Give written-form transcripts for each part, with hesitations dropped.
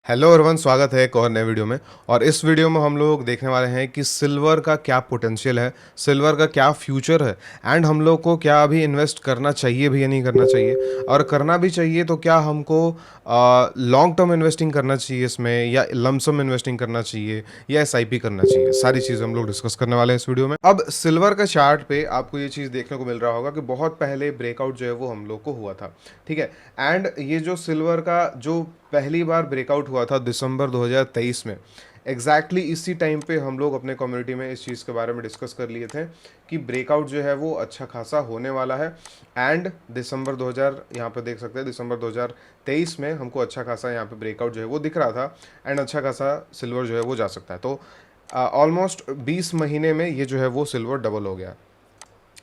Hello everyone, स्वागत है एक और नए वीडियो में। और इस वीडियो में हम लोग देखने वाले हैं कि सिल्वर का क्या पोटेंशियल है, सिल्वर का क्या फ्यूचर है, एंड हम लोग को क्या अभी इन्वेस्ट करना चाहिए भी या नहीं करना चाहिए, और करना भी चाहिए तो क्या हमको लॉन्ग टर्म इन्वेस्टिंग करना चाहिए इसमें, या लमसम इन्वेस्टिंग करना चाहिए, या एसआईपी करना चाहिए। सारी चीज़ हम लोग डिस्कस करने वाले हैं इस वीडियो में। अब सिल्वर का चार्ट पे आपको ये चीज़ देखने को मिल रहा होगा कि बहुत पहले ब्रेकआउट जो है वो हम लोग को हुआ था, ठीक है। एंड ये जो सिल्वर का जो पहली बार ब्रेकआउट हुआ था दिसंबर 2023 में, एग्जैक्टली इसी टाइम पे हम लोग अपने कम्युनिटी में इस चीज़ के बारे में डिस्कस कर लिए थे कि ब्रेकआउट जो है वो अच्छा खासा होने वाला है। एंड दिसंबर 2000 यहाँ पे देख सकते हैं, दिसंबर 2023 में हमको अच्छा खासा यहाँ पे ब्रेकआउट जो है वो दिख रहा था, एंड अच्छा खासा सिल्वर जो है वो जा सकता है। तो ऑलमोस्ट 20 महीने में ये जो है वो सिल्वर डबल हो गया।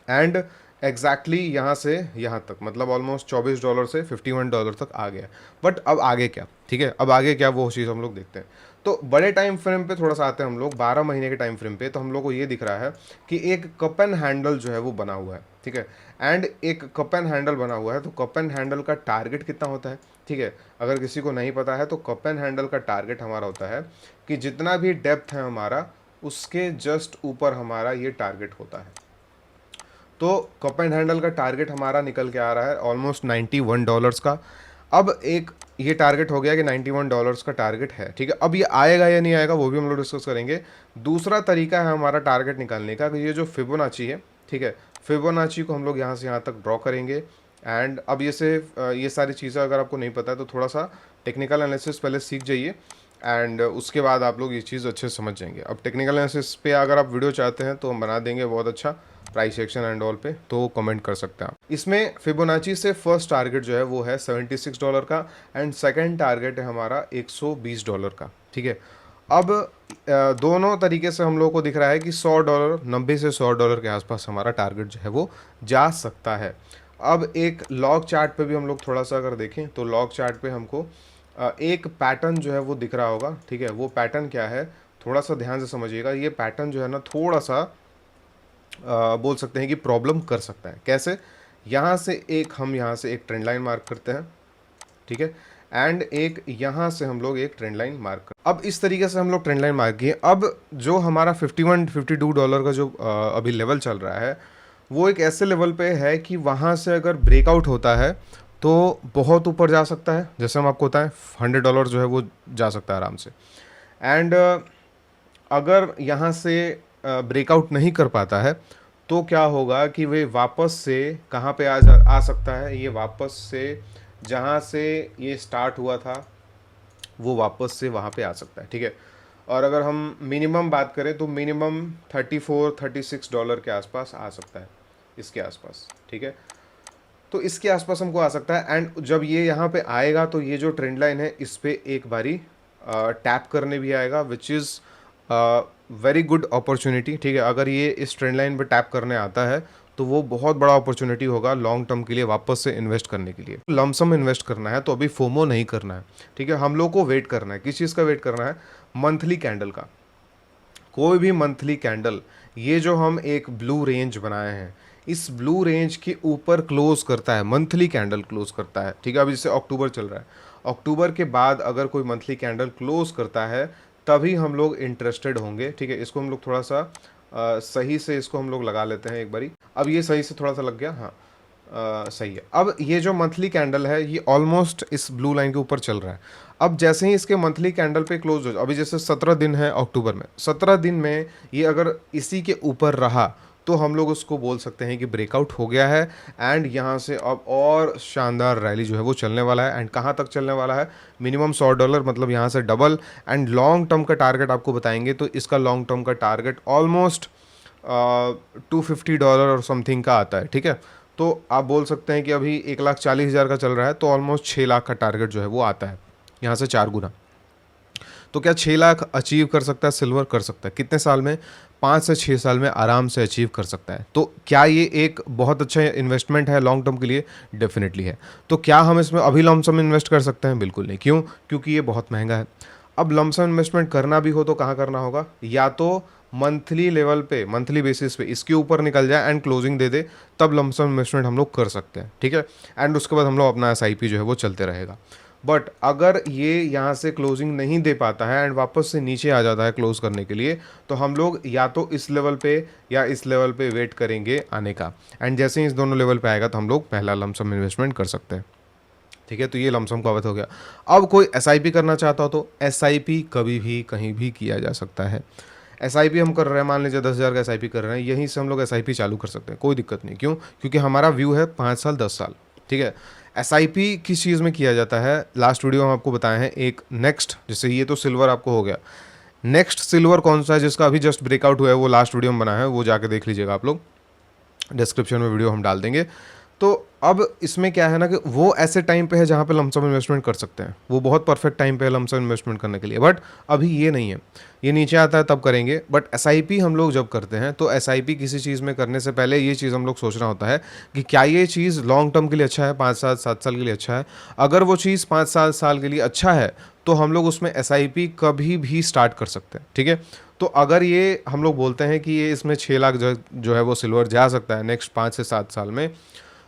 एंड एग्जैक्टली यहाँ से यहाँ तक, मतलब ऑलमोस्ट $24 से $51 तक आ गया। बट अब आगे क्या, ठीक है, अब आगे क्या वो चीज़ हम लोग देखते हैं। तो बड़े टाइम फ्रेम पे थोड़ा सा आते हैं हम लोग, 12 महीने के टाइम फ्रेम पे। तो हम लोग को ये दिख रहा है कि एक कप एंड हैंडल जो है वो बना हुआ है, ठीक है। एंड एक कप एंड हैंडल बना हुआ है, तो कप एंड हैंडल का टारगेट कितना होता है, ठीक है। अगर किसी को नहीं पता है तो कप एंड हैंडल का टारगेट हमारा होता है कि जितना भी डेप्थ है हमारा, उसके जस्ट ऊपर हमारा ये टारगेट होता है। तो कप एंड हैंडल का टारगेट हमारा निकल के आ रहा है ऑलमोस्ट $91 का। अब एक ये टारगेट हो गया कि $91 का टारगेट है, ठीक है। अब ये आएगा या नहीं आएगा वो भी हम लोग डिस्कस करेंगे। दूसरा तरीका है हमारा टारगेट निकालने का कि ये जो फिबोनाची है, ठीक है, फिबोनाची को हम लोग यहाँ से यहाँ तक ड्रॉ करेंगे। एंड अब ये सारी चीज़ें अगर आपको नहीं पता है तो थोड़ा सा टेक्निकल एनालिसिस पहले सीख जाइए, एंड उसके बाद आप लोग ये चीज़ अच्छे से समझ जाएंगे। अब टेक्निकल एनालिसिस पे अगर आप वीडियो चाहते हैं तो हम बना देंगे बहुत अच्छा, प्राइस एक्शन एंड ऑल पे, तो कमेंट कर सकते हैं आप। इसमें फिबोनाची से फर्स्ट टारगेट जो है वो है $76 का, एंड सेकंड टारगेट है हमारा $120 का, ठीक है। अब दोनों तरीके से हम लोगों को दिख रहा है कि $100, 90 से $100 के आसपास हमारा टारगेट जो है वो जा सकता है। अब एक लॉग चार्ट पे भी हम लोग थोड़ा सा अगर देखें तो लॉग चार्ट पे हमको एक पैटर्न जो है वो दिख रहा होगा, ठीक है। वो पैटर्न क्या है, थोड़ा सा ध्यान से समझिएगा। ये पैटर्न जो है ना थोड़ा सा बोल सकते हैं कि प्रॉब्लम कर सकता है। कैसे, हम यहाँ से एक ट्रेंड लाइन मार्क करते हैं, ठीक है। एंड एक यहाँ से हम लोग एक ट्रेंड लाइन मार्क कर, अब इस तरीके से हम लोग ट्रेंड लाइन मार्क किए। अब जो हमारा $51-52 का जो अभी लेवल चल रहा है, वो एक ऐसे लेवल पे है कि वहाँ से अगर ब्रेकआउट होता है तो बहुत ऊपर जा सकता है। जैसे हम आपको बताएं, $100 जो है वो जा सकता है आराम से। एंड अगर यहाँ से ब्रेकआउट नहीं कर पाता है तो क्या होगा कि वे वापस से कहाँ पे आ सकता है, ये वापस से जहाँ से ये स्टार्ट हुआ था वो वापस से वहाँ पे आ सकता है, ठीक है। और अगर हम मिनिमम बात करें तो मिनिमम $34-36 के आसपास आ सकता है, इसके आसपास, ठीक है। तो इसके आसपास हमको आ सकता है। एंड जब ये यहाँ पे आएगा तो ये जो ट्रेंड लाइन है इस पे एक बारी टैप करने भी आएगा, which is very good opportunity, ठीक है। अगर ये इस ट्रेंड लाइन पे टैप करने आता है तो वो बहुत बड़ा अपॉर्चुनिटी होगा लॉन्ग टर्म के लिए वापस से इन्वेस्ट करने के लिए। लमसम इन्वेस्ट करना है तो अभी फोमो नहीं करना है, ठीक है। हम लोग को वेट करना है, किस चीज़ का वेट करना है, मंथली कैंडल का। कोई भी मंथली कैंडल, ये जो हम एक ब्लू रेंज बनाए हैं, इस ब्लू रेंज के ऊपर क्लोज करता है, मंथली कैंडल क्लोज करता है, ठीक है। अभी जैसे अक्टूबर चल रहा है, अक्टूबर के बाद अगर कोई मंथली कैंडल क्लोज करता है तभी हम लोग इंटरेस्टेड होंगे, ठीक है। इसको हम लोग थोड़ा सा सही से इसको हम लोग लगा लेते हैं एक बारी। अब ये सही से थोड़ा सा लग गया, हाँ सही है। अब ये जो मंथली कैंडल है ये ऑलमोस्ट इस ब्लू लाइन के ऊपर चल रहा है। अब जैसे ही इसके मंथली कैंडल पे क्लोज हो, अभी जैसे 17 दिन है अक्टूबर में, 17 दिन में ये अगर इसी के ऊपर रहा तो हम लोग उसको बोल सकते हैं कि ब्रेकआउट हो गया है। एंड यहाँ से अब और शानदार रैली जो है वो चलने वाला है। एंड कहाँ तक चलने वाला है, मिनिमम $100, मतलब यहाँ से डबल। एंड लॉन्ग टर्म का टारगेट आपको बताएंगे तो इसका लॉन्ग टर्म का टारगेट ऑलमोस्ट $250 और समथिंग का आता है, ठीक है। तो आप बोल सकते हैं कि अभी 1,40,000 का चल रहा है तो ऑलमोस्ट 6 लाख का टारगेट जो है वो आता है, यहाँ से 4 गुना। तो क्या 6 लाख अचीव कर सकता है सिल्वर? कर सकता है। कितने साल में? 5 से 6 साल में आराम से अचीव कर सकता है। तो क्या ये एक बहुत अच्छा इन्वेस्टमेंट है लॉन्ग टर्म के लिए? डेफिनेटली है। तो क्या हम इसमें अभी लमसम इन्वेस्ट कर सकते हैं? बिल्कुल नहीं। क्यों? क्योंकि ये बहुत महंगा है। अब लमसम इन्वेस्टमेंट करना भी हो तो कहाँ करना होगा? या तो मंथली लेवल पे, मंथली बेसिस पे इसके ऊपर निकल जाए एंड क्लोजिंग दे दे, तब लमसम इन्वेस्टमेंट हम लोग कर सकते हैं, ठीक है। एंड उसके बाद हम लोग अपना एसआईपी जो है वो चलते रहेगा। बट अगर ये यहाँ से क्लोजिंग नहीं दे पाता है एंड वापस से नीचे आ जाता है क्लोज करने के लिए, तो हम लोग या तो इस लेवल पे या इस लेवल पे वेट करेंगे आने का। एंड जैसे ही इस दोनों लेवल पे आएगा तो हम लोग पहला लमसम इन्वेस्टमेंट कर सकते हैं। ठीक है, तो ये लमसम कवत हो गया। अब कोई एसआईपी करना चाहता हो तो एसआईपी कभी भी कहीं भी किया जा सकता है। एसआईपी हम कर रहे हैं, मान लीजिए 10,000 का एसआईपी कर रहे हैं, यहीं से हम लोग एसआईपी चालू कर सकते हैं, कोई दिक्कत नहीं। क्यों? क्योंकि हमारा व्यू है 5 साल 10 साल। ठीक है, एसआईपी किस चीज़ में किया जाता है, लास्ट वीडियो हम आपको बताए हैं। एक नेक्स्ट, जैसे ये तो सिल्वर आपको हो गया, नेक्स्ट सिल्वर कौन सा है जिसका अभी जस्ट ब्रेकआउट हुआ है, वो लास्ट वीडियो में बना है, वो जाके देख लीजिएगा आप लोग, डिस्क्रिप्शन में वीडियो हम डाल देंगे। तो अब इसमें क्या है ना कि वो ऐसे टाइम पे है जहाँ पे लमसम इन्वेस्टमेंट कर सकते हैं, वो बहुत परफेक्ट टाइम पे है लमसम इन्वेस्टमेंट करने के लिए, बट अभी ये नहीं है, ये नीचे आता है तब करेंगे। बट एसआईपी हम लोग जब करते हैं तो एसआईपी किसी चीज़ में करने से पहले ये चीज़ हम लोग सोचना होता है कि क्या ये चीज़ लॉन्ग टर्म के लिए अच्छा है, 5 साल 7 साल के लिए अच्छा है। अगर वो चीज़ 5 साल के लिए अच्छा है तो हम लोग उसमें एसआईपी कभी भी स्टार्ट कर सकते हैं। ठीक है, तो अगर ये हम लोग बोलते हैं कि ये इसमें 6 लाख जो है वो सिल्वर जा सकता है नेक्स्ट 5 से 7 साल में,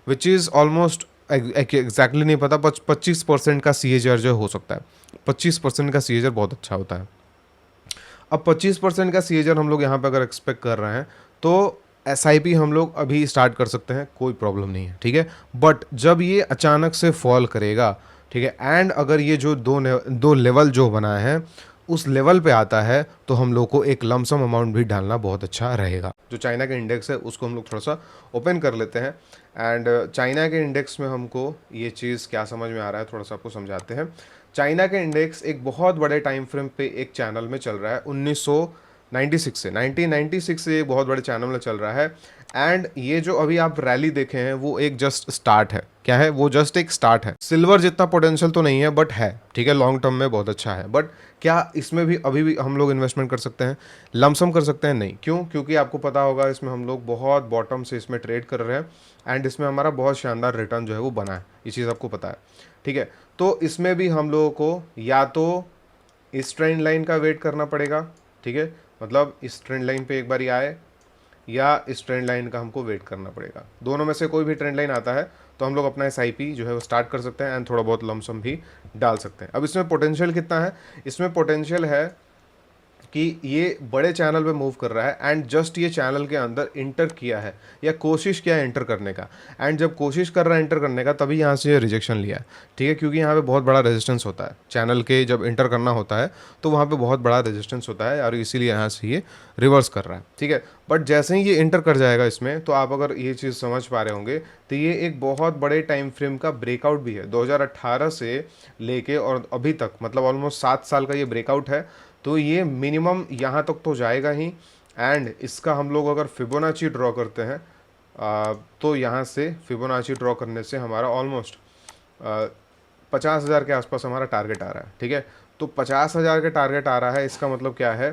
विच इज़ ऑलमोस्ट एग्जैक्टली नहीं पता, 25% का CAGR जो हो सकता है। 25% का CAGR बहुत अच्छा होता है। अब 25% का CAGR हम लोग यहाँ पे अगर एक्सपेक्ट कर रहे हैं तो एसआईपी हम लोग अभी स्टार्ट कर सकते हैं, कोई प्रॉब्लम नहीं है। ठीक है, बट जब ये अचानक से फॉल करेगा, ठीक है, एंड अगर ये जो दो लेवल जो बना है उस लेवल पे आता है तो हम लोग को एक लमसम अमाउंट भी डालना बहुत अच्छा रहेगा। जो चाइना के इंडेक्स है उसको हम लोग थोड़ा सा ओपन कर लेते हैं, एंड चाइना के इंडेक्स में हमको ये चीज़ क्या समझ में आ रहा है थोड़ा सा आपको समझाते हैं। चाइना के इंडेक्स एक बहुत बड़े टाइम फ्रेम पे एक चैनल में चल रहा है, 1996 से 1996 से एक बहुत बड़े चैनल में चल रहा है। एंड ये जो अभी आप रैली देखे हैं वो एक जस्ट स्टार्ट है। क्या है वो? जस्ट एक स्टार्ट है। सिल्वर जितना पोटेंशियल तो नहीं है बट है, ठीक है, लॉन्ग टर्म में बहुत अच्छा है। बट क्या इसमें भी अभी भी हम लोग इन्वेस्टमेंट कर सकते हैं, लमसम कर सकते हैं? नहीं। क्यों? क्योंकि आपको पता होगा इसमें हम लोग बहुत बॉटम से इसमें ट्रेड कर रहे हैं एंड इसमें हमारा बहुत शानदार रिटर्न जो है वो बना है, ये चीज़ आपको पता है। ठीक है, तो इसमें भी हम लोगों को या तो इस ट्रेंड लाइन का वेट करना पड़ेगा, ठीक है, मतलब इस ट्रेंड लाइन पे एक बार आए, या इस ट्रेंड लाइन का हमको वेट करना पड़ेगा। दोनों में से कोई भी ट्रेंड लाइन आता है तो हम लोग अपना एसआईपी जो है वो स्टार्ट कर सकते हैं एंड थोड़ा बहुत लमसम भी डाल सकते हैं। अब इसमें पोटेंशियल कितना है? इसमें पोटेंशियल है कि ये बड़े चैनल पे मूव कर रहा है एंड जस्ट ये चैनल के अंदर इंटर किया है या कोशिश किया है एंटर करने का, एंड जब कोशिश कर रहा है एंटर करने का तभी यहाँ से ये रिजेक्शन लिया है। ठीक है, क्योंकि यहाँ पे बहुत बड़ा रेजिस्टेंस होता है, चैनल के जब इंटर करना होता है तो वहाँ पे बहुत बड़ा रेजिस्टेंस होता है और इसीलिए यहाँ से ये रिवर्स कर रहा है। ठीक है, बट जैसे ही ये इंटर कर जाएगा इसमें, तो आप अगर ये चीज़ समझ पा रहे होंगे तो ये एक बहुत बड़े टाइम फ्रेम का ब्रेकआउट भी है। 2018 से लेके और अभी तक मतलब ऑलमोस्ट 7 साल का ये ब्रेकआउट है। तो ये मिनिमम यहाँ तक तो जाएगा ही, एंड इसका हम लोग अगर फिबोनाची ड्रॉ करते हैं तो यहाँ से फिबोनाची ड्रॉ करने से हमारा ऑलमोस्ट 50,000 के आसपास हमारा टारगेट आ रहा है। ठीक है, तो 50,000 का टारगेट आ रहा है, इसका मतलब क्या है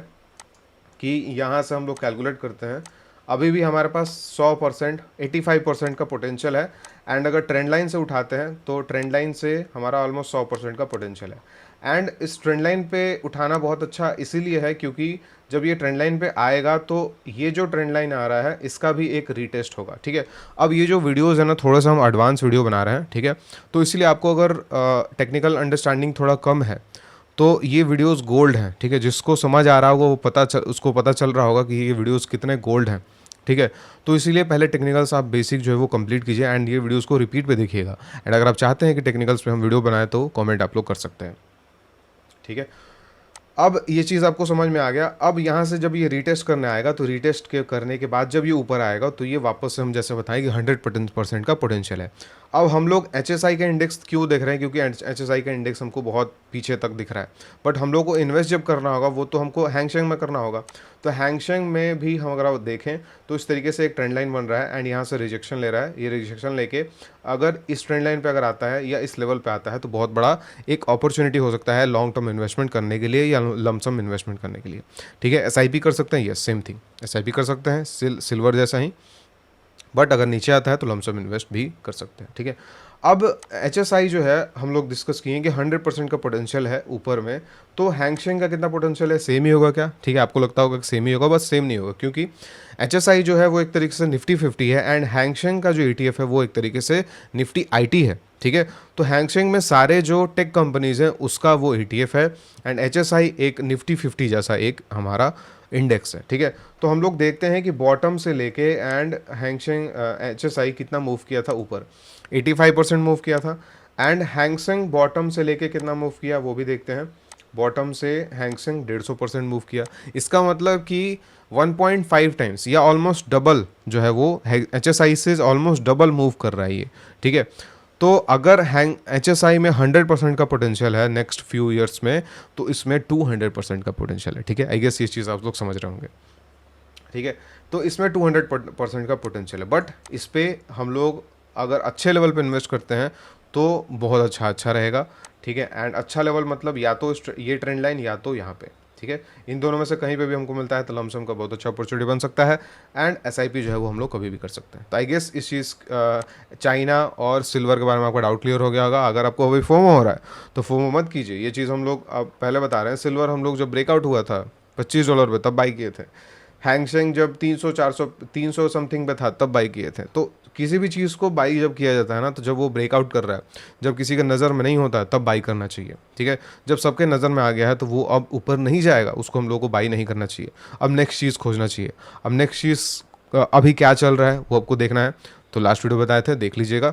कि यहाँ से हम लोग कैलकुलेट करते हैं, अभी भी हमारे पास 100% 85% का पोटेंशियल है। एंड अगर ट्रेंड लाइन से उठाते हैं तो ट्रेंड लाइन से हमारा ऑलमोस्ट 100% का पोटेंशियल है। एंड इस ट्रेंड लाइन पे उठाना बहुत अच्छा इसीलिए है क्योंकि जब ये ट्रेंड लाइन पे आएगा तो ये जो ट्रेंड लाइन आ रहा है इसका भी एक रीटेस्ट होगा। ठीक है, अब ये जो वीडियोज़ है ना थोड़ा सा हम एडवांस वीडियो बना रहे हैं, ठीक है, तो इसलिए आपको अगर टेक्निकल अंडरस्टैंडिंग थोड़ा कम है तो ये वीडियोस गोल्ड हैं। ठीक है, जिसको समझ आ रहा होगा वो उसको पता चल रहा होगा कि ये वीडियोस कितने गोल्ड हैं। ठीक है, तो इसीलिए पहले टेक्निकल्स आप बेसिक जो है वो कंप्लीट कीजिए एंड ये वीडियोस को रिपीट पे देखिएगा। एंड अगर आप चाहते हैं कि टेक्निकल्स पे हम वीडियो बनाए तो कमेंट आप लोग कर सकते हैं। ठीक है, अब ये चीज़ आपको समझ में आ गया। अब यहाँ से जब ये रीटेस्ट करने आएगा तो रीटेस्ट के करने के बाद जब ये ऊपर आएगा तो ये वापस से हम जैसे बताएं कि 100% का पोटेंशियल है। अब हम लोग एचएसआई का इंडेक्स क्यों देख रहे हैं? क्योंकि एचएसआई का इंडेक्स हमको बहुत पीछे तक दिख रहा है, बट हम लोग को इन्वेस्ट जब करना होगा वो तो हमको हैंगसेंग में करना होगा। तो हैंगसेंग में भी हम अगर आप देखें तो इस तरीके से एक ट्रेंड लाइन बन रहा है एंड यहाँ से रिजेक्शन ले रहा है। ये रिजेक्शन लेके अगर इस ट्रेंड लाइन पे अगर आता है या इस लेवल पे आता है तो बहुत बड़ा एक अपॉर्चुनिटी हो सकता है लॉन्ग टर्म इन्वेस्टमेंट करने के लिए या लमसम इन्वेस्टमेंट करने के लिए। ठीक है, एसआईपी कर सकते हैं, यस सेम थिंग, एसआईपी कर सकते हैं सिल्वर जैसा ही, बट अगर नीचे आता है तो लमसम इन्वेस्ट भी कर सकते हैं। ठीक है, अब HSI जो है हम लोग डिस्कस किए कि 100% का पोटेंशियल है ऊपर में, तो हैंगसेंग का कितना पोटेंशियल है, सेम ही होगा क्या? ठीक है, आपको लगता होगा कि सेम ही होगा, बस सेम नहीं होगा, क्योंकि HSI जो है वो एक तरीके से निफ्टी 50 है एंड हैंगसेंग का जो ETF है वो एक तरीके से निफ्टी IT है। ठीक है, तो हैंगसेंग में सारे जो टेक कंपनीज हैं उसका वो ETF है एंड HSI एक निफ्टी 50 जैसा एक हमारा इंडेक्स है। ठीक है, तो हम लोग देखते हैं कि बॉटम से लेके एंड हैंगसेंग HSI कितना मूव किया था ऊपर, 85% मूव किया था एंड हैंगसेंग बॉटम से लेके कितना मूव किया वो भी देखते हैं। बॉटम से हैंगसेंग 150% मूव किया, इसका मतलब कि 1.5 टाइम्स या ऑलमोस्ट डबल जो है वो HSI से ऑलमोस्ट डबल मूव कर रहा है ये। ठीक है, तो अगर HSI में 100% का पोटेंशियल है नेक्स्ट फ्यू ईयर्स में, तो इसमें 200% का पोटेंशियल है। ठीक है, आई गेस ये चीज़ आप लोग समझ रहे होंगे। ठीक है, तो इसमें 200% का पोटेंशियल है, बट इस पर हम लोग अगर अच्छे लेवल पे इन्वेस्ट करते हैं तो बहुत अच्छा रहेगा। ठीक है, एंड अच्छा लेवल मतलब या तो ये ट्रेंड लाइन या तो यहाँ पे। ठीक है, इन दोनों में से कहीं पे भी हमको मिलता है तो लमसम का बहुत अच्छा अपॉर्चुनिटी बन सकता है एंड SIP जो है वो हम लोग कभी भी कर सकते हैं। तो आई गेस इस चीज़ चाइना और सिल्वर के बारे में आपका डाउट क्लियर हो गया होगा। अगर आपको अभी फोमो हो रहा है तो फोमो मत कीजिए, ये चीज़ हम लोग अब पहले बता रहे हैं। सिल्वर हम लोग जब ब्रेकआउट हुआ था $25 पे तब बाई किए थे, हैंगसेंग जब 300 समथिंग पे था तब बाई किए थे। तो किसी भी चीज़ को बाई जब किया जाता है ना, तो जब वो ब्रेकआउट कर रहा है, जब किसी के नज़र में नहीं होता है तब बाई करना चाहिए। ठीक है, जब सबके नज़र में आ गया है तो वो अब ऊपर नहीं जाएगा, उसको हम लोगों को बाई नहीं करना चाहिए, अब नेक्स्ट चीज़ खोजना चाहिए। अब नेक्स्ट चीज़ अभी क्या चल रहा है वो आपको देखना है, तो लास्ट वीडियो बताए थे, देख लीजिएगा।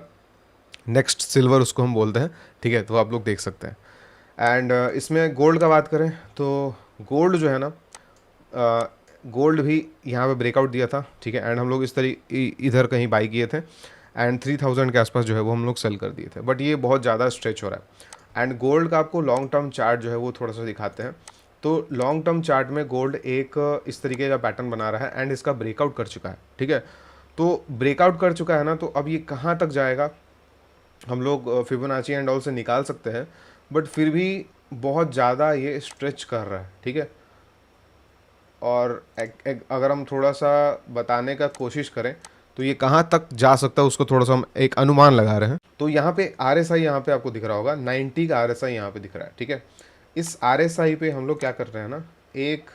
नेक्स्ट सिल्वर उसको हम बोलते हैं। ठीक है, तो आप लोग देख सकते हैं। एंड इसमें गोल्ड का बात करें तो गोल्ड जो है ना, गोल्ड भी यहाँ पे ब्रेकआउट दिया था। ठीक है, एंड हम लोग इधर कहीं बाई किए थे एंड 3000 के आसपास जो है वो हम लोग सेल कर दिए थे, बट ये बहुत ज़्यादा स्ट्रेच हो रहा है। एंड गोल्ड का आपको लॉन्ग टर्म चार्ट जो है वो थोड़ा सा दिखाते हैं। तो लॉन्ग टर्म चार्ट में गोल्ड एक इस तरीके का पैटर्न बना रहा है एंड इसका ब्रेकआउट कर चुका है। ठीक है, तो ब्रेकआउट कर चुका है ना, तो अब ये कहाँ तक जाएगा हम लोग फिबोनाची एंड ऑल से निकाल सकते हैं, बट फिर भी बहुत ज़्यादा ये स्ट्रेच कर रहा है। ठीक है, और अगर हम थोड़ा सा बताने का कोशिश करें तो ये कहाँ तक जा सकता है उसको थोड़ा सा हम एक अनुमान लगा रहे हैं। तो यहाँ पे RSI यहाँ पे आपको दिख रहा होगा, 90 का RSI यहाँ पे दिख रहा है। ठीक है, इस RSI पे हम लोग क्या कर रहे हैं ना, एक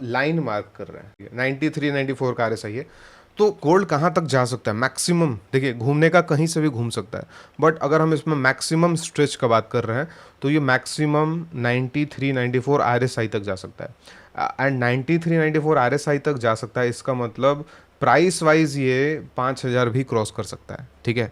लाइन मार्क कर रहे हैं। 93 94 का RSI है, तो गोल्ड कहाँ तक जा सकता है मैक्सिमम? देखिए, घूमने का कहीं से भी घूम सकता है, बट अगर हम इसमें मैक्सिमम स्ट्रेच का बात कर रहे हैं तो ये मैक्सिमम 93 94 RSI तक जा सकता है एंड 93 94 RSI तक जा सकता है। इसका मतलब प्राइस वाइज ये 5000 भी क्रॉस कर सकता है। ठीक है,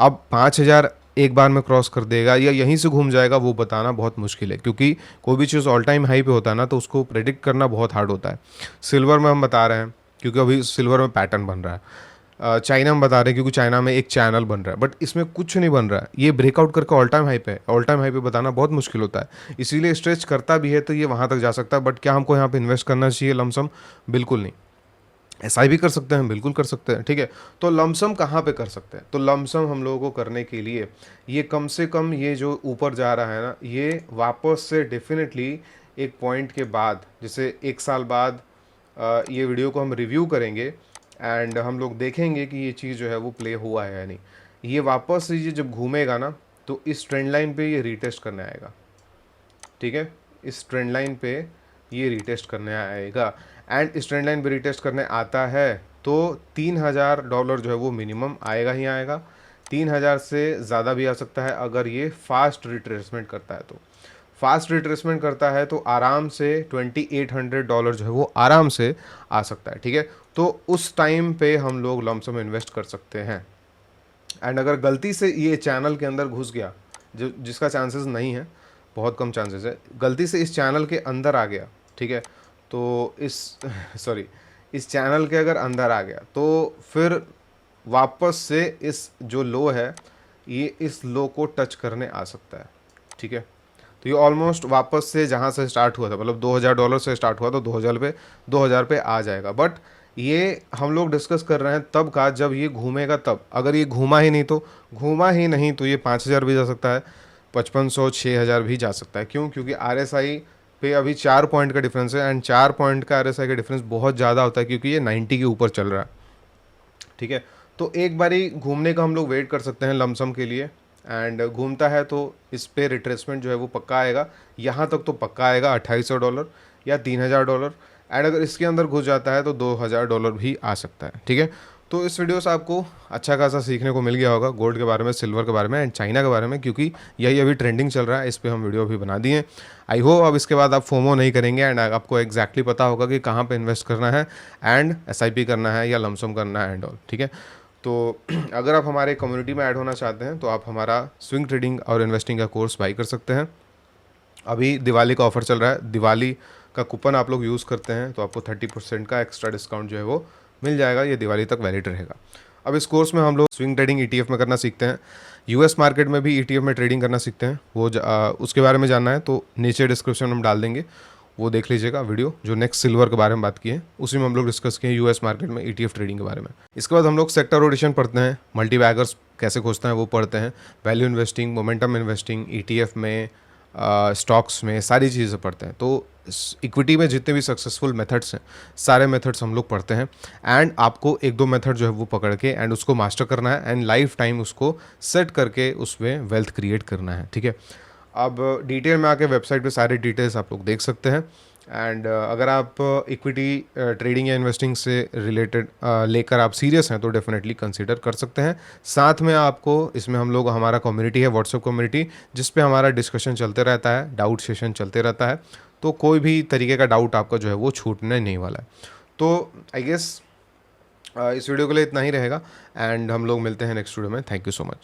अब 5000 एक बार में क्रॉस कर देगा या यहीं से घूम जाएगा वो बताना बहुत मुश्किल है, क्योंकि कोई भी चीज़ ऑल टाइम हाई पे होता है ना तो उसको प्रेडिक्ट करना बहुत हार्ड होता है। सिल्वर में हम बता रहे हैं क्योंकि अभी सिल्वर में पैटर्न बन रहा है, चाइना में बता रहे हैं क्योंकि चाइना में एक चैनल बन रहा है, बट इसमें कुछ नहीं बन रहा है। ये ब्रेकआउट करके ऑल टाइम हाई पे है, ऑल टाइम हाई पे बताना बहुत मुश्किल होता है, इसीलिए स्ट्रेच करता भी है तो ये वहाँ तक जा सकता है। बट क्या हमको यहाँ पे इन्वेस्ट करना चाहिए लमसम? बिल्कुल नहीं। SIP कर सकते हैं, बिल्कुल कर सकते हैं। ठीक है, तो लमसम कहाँ पे कर सकते हैं? तो लमसम हम लोगों को करने के लिए ये कम से कम ये जो ऊपर जा रहा है ना, ये वापस से डेफिनेटली एक पॉइंट के बाद, जैसे 1 साल बाद ये वीडियो को हम रिव्यू करेंगे एंड हम लोग देखेंगे कि ये चीज़ जो है वो प्ले हुआ है या नहीं। ये वापस से ये जब घूमेगा ना तो इस ट्रेंड लाइन पे ये रीटेस्ट करने आएगा। ठीक है, इस ट्रेंड लाइन पे ये रीटेस्ट करने आएगा एंड इस ट्रेंड लाइन पे रीटेस्ट करने आता है तो $3000 जो है वो मिनिमम आएगा ही आएगा। 3000 से ज़्यादा भी आ सकता है अगर ये फास्ट रिट्रेसमेंट करता है। तो फास्ट रिट्रेसमेंट करता है तो आराम से $2800 जो है वो आराम से आ सकता है। ठीक है, तो उस टाइम पे हम लोग लमसम इन्वेस्ट कर सकते हैं। एंड अगर गलती से ये चैनल के अंदर घुस गया, जो जिसका चांसेस नहीं है, बहुत कम चांसेस है, गलती से इस चैनल के अंदर आ गया, ठीक है, तो इस सॉरी इस चैनल के अगर अंदर आ गया तो फिर वापस से इस जो लो है ये इस लो को टच करने आ सकता है। ठीक है, तो ये ऑलमोस्ट वापस से जहाँ से स्टार्ट हुआ था, मतलब $2000 से स्टार्ट हुआ तो 2000 पे आ जाएगा। बट ये हम लोग डिस्कस कर रहे हैं तब का जब ये घूमेगा तब। अगर ये घूमा ही नहीं तो ये 5000 भी जा सकता है, 5500 6000 भी जा सकता है। क्यों? क्योंकि RSI पे अभी 4 पॉइंट का डिफरेंस है एंड 4 पॉइंट का RSI का डिफरेंस बहुत ज़्यादा होता है क्योंकि ये 90 के ऊपर चल रहा है। ठीक है, तो एक बारी घूमने का हम लोग वेट कर सकते हैं लमसम के लिए, एंड घूमता है तो इस पे रिट्रेसमेंट जो है वो पक्का आएगा। यहाँ तक तो पक्का आएगा $2800 या $3000, एंड अगर इसके अंदर घुस जाता है तो $2000 भी आ सकता है, ठीक है। तो इस वीडियो से आपको अच्छा खासा सीखने को मिल गया होगा गोल्ड के बारे में, सिल्वर के बारे में, एंड चाइना के बारे में, क्योंकि यही अभी ट्रेंडिंग चल रहा है, इस पे हम वीडियो अभी बना दिए। आई होप अब इसके बाद आप फोमो नहीं करेंगे, एंड आपको एग्जैक्टली पता होगा कि कहाँ पे इन्वेस्ट करना है, एंड एसआईपी करना है या लमसम करना है एंड ऑल, ठीक है। तो अगर आप हमारे कम्युनिटी में ऐड होना चाहते हैं तो आप हमारा स्विंग ट्रेडिंग और इन्वेस्टिंग का कोर्स बाई कर सकते हैं। अभी दिवाली का ऑफर चल रहा है, दिवाली का कूपन आप लोग यूज़ करते हैं तो आपको 30% का एक्स्ट्रा डिस्काउंट जो है वो मिल जाएगा, ये दिवाली तक वैलिड रहेगा। अब इस कोर्स में हम लोग स्विंग ट्रेडिंग ईटीएफ में करना सीखते हैं, यूएस मार्केट में भी ईटीएफ में ट्रेडिंग करना सीखते हैं। उसके बारे में जानना है तो नीचे डिस्क्रिप्शन में हम डाल देंगे, वो देख लीजिएगा वीडियो जो नेक्स्ट सिल्वर के बारे में बात की है, उसी में हम लोग डिस्कस किए यूएस मार्केट में ईटीएफ ट्रेडिंग के बारे में। इसके बाद हम लोग सेक्टर रोटेशन पढ़ते हैं, मल्टी बैगर्स कैसे खोजते हैं वो पढ़ते हैं, value investing, momentum investing, ETF में, स्टॉक्स में, सारी चीज़ें पढ़ते हैं। तो इक्विटी में जितने भी सक्सेसफुल मेथड्स हैं सारे मेथड्स हम लोग पढ़ते हैं, एंड आपको एक दो मेथड जो है वो पकड़ के एंड उसको मास्टर करना है, एंड लाइफ टाइम उसको सेट करके उसमें वेल्थ क्रिएट करना है, ठीक है। अब डिटेल में आके वेबसाइट पे सारे डिटेल्स आप लोग देख सकते हैं, एंड अगर आप इक्विटी ट्रेडिंग या इन्वेस्टिंग से रिलेटेड लेकर आप सीरियस हैं तो डेफिनेटली कंसीडर कर सकते हैं। साथ में आपको इसमें हम लोग, हमारा कम्युनिटी है, व्हाट्सएप कम्युनिटी, जिस पे हमारा डिस्कशन चलते रहता है, डाउट सेशन चलते रहता है, तो कोई भी तरीके का डाउट आपका जो है वो छूटने नहीं वाला है। तो आई गेस इस वीडियो के लिए इतना ही रहेगा, एंड हम लोग मिलते हैं नेक्स्ट वीडियो में। Thank you so much.